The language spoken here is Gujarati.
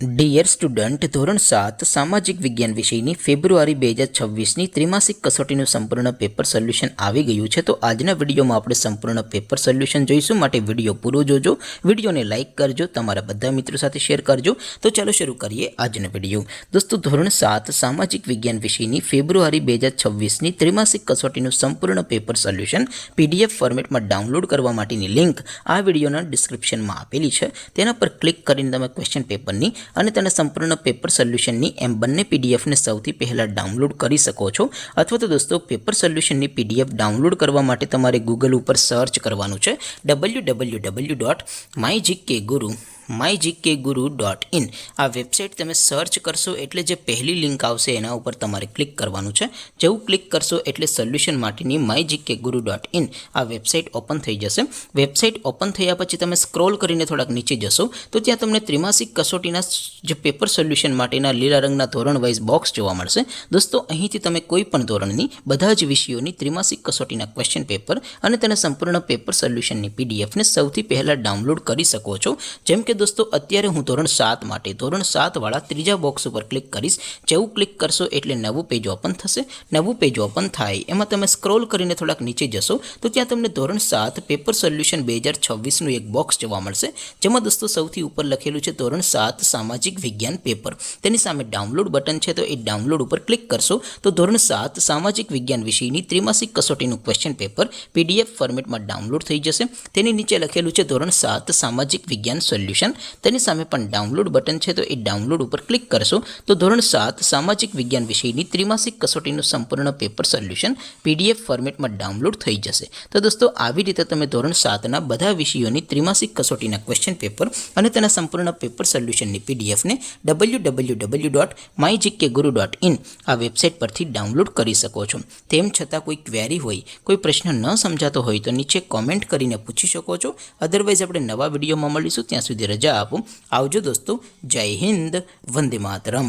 ડિયર સ્ટુડન્ટ, ધોરણ 7 સામાજિક વિજ્ઞાન વિષયની ફેબ્રુઆરી 2026ની ત્રિમાસિક કસોટીનું સંપૂર્ણ પેપર સોલ્યુશન આવી ગયું છે. તો આજના વિડીયોમાં આપણે સંપૂર્ણ પેપર સોલ્યુશન જોઈશું, માટે વિડીયો પૂરો જોજો. વિડીયોને લાઇક કરજો, તમારા બધા મિત્રો સાથે શેર કરજો. તો ચાલો શરૂ કરીએ આજનો વિડીયો. દોસ્તો, ધોરણ 7 સામાજિક વિજ્ઞાન વિષયની ફેબ્રુઆરી 2026ની ત્રિમાસિક કસોટીનું સંપૂર્ણ પેપર સોલ્યુશન PDF ફોર્મેટમાં ડાઉનલોડ કરવા માટેની લિંક આ વિડીયોના ડિસ્ક્રિપ્શનમાં આપેલી છે. તેના પર ક્લિક કરીને તમે ક્વેશ્ચન પેપરની અને તેના સંપૂર્ણ પેપર સોલ્યુશનની એમ બંને પીડીએફને સૌથી પહેલાં ડાઉનલોડ કરી શકો છો. અથવા તો દોસ્તો, પેપર સોલ્યુશનની PDF ડાઉનલોડ કરવા માટે તમારે ગૂગલ ઉપર સર્ચ કરવાનું છે www.mygkguru.in. આ વેબસાઇટ તમે સર્ચ કરશો એટલે જે પહેલી લિંક આવશે એના ઉપર તમારે ક્લિક કરવાનું છે. જેવું ક્લિક કરશો એટલે સોલ્યુશન માટેની mygkguru.in આ વેબસાઇટ ઓપન થઈ જશે. વેબસાઇટ ઓપન થયા પછી તમે સ્ક્રોલ કરીને થોડાક નીચે જશો તો ત્યાં તમને ત્રિમાસિક કસોટીના જે પેપર સોલ્યુશન માટેના લીલા રંગના ધોરણ વાઇઝ બોક્સ જોવા મળશે. દોસ્તો, અહીંથી તમે કોઈ પણ ધોરણની બધા જ વિષયોની ત્રિમાસિક કસોટીના ક્વેશ્ચન પેપર અને તેના સંપૂર્ણ પેપર સોલ્યુશનની PDFને સૌથી પહેલાં ડાઉનલોડ કરી શકો છો. જેમ કે દોસ્તો, અત્યારે હું ધોરણ 7 માટે ધોરણ 7 વાળા ત્રીજા બોક્સ ઉપર ક્લિક કરીશ. જેવું ક્લિક કરશો એટલે નવું પેજ ઓપન થશે. નવું પેજ ઓપન થાય એમાં તમે સ્ક્રોલ કરીને થોડાક નીચે જશો તો ત્યાં તમને ધોરણ 7 પેપર સોલ્યુશન 2026નું એક બોક્સ જોવા મળશે. જેમાં દોસ્તો સૌથી ઉપર લખેલું છે ધોરણ 7 સામાજિક વિજ્ઞાન પેપર. તેની સામે ડાઉનલોડ બટન છે, તો એ ડાઉનલોડ ઉપર ક્લિક કરશો તો ધોરણ 7 સામાજિક વિજ્ઞાન વિષયની ત્રિમાસિક કસોટીનું ક્વેશ્ચન પેપર PDF ફોર્મેટમાં ડાઉનલોડ થઈ જશે. તેની નીચે લખેલું છે ધોરણ 7 સામાજિક વિજ્ઞાન સોલ્યુશન. તેની સામે પણ ડાઉનલોડ બટન છે, તો એ ડાઉનલોડ ઉપર ક્લિક કરશો તો ધોરણ 7 સામાજિક વિજ્ઞાન વિષયની ત્રિમાસિક કસોટીનું સંપૂર્ણ પેપર સોલ્યુશન PDF ફોર્મેટમાં ડાઉનલોડ થઈ જશે. તો દોસ્તો, આવી રીતે તમે ધોરણ 7ના બધા વિષયોની ત્રિમાસિક કસોટીના ક્વેશ્ચન પેપર અને તેના સંપૂર્ણ પેપર સોલ્યુશનની PDFને www.mygkguru.in આ વેબસાઇટ પરથી ડાઉનલોડ કરી શકો છો. તેમ છતાં કોઈ ક્વેરી હોય, કોઈ પ્રશ્ન ન સમજાતો હોય તો નીચે કોમેન્ટ કરીને પૂછી શકો છો. અધરવાઇઝ આપણે નવા વિડીયોમાં મળીશું. ત્યાં સુધી રજા આપો. આવજો દોસ્તો. જય હિન્દ. વંદે માતરમ.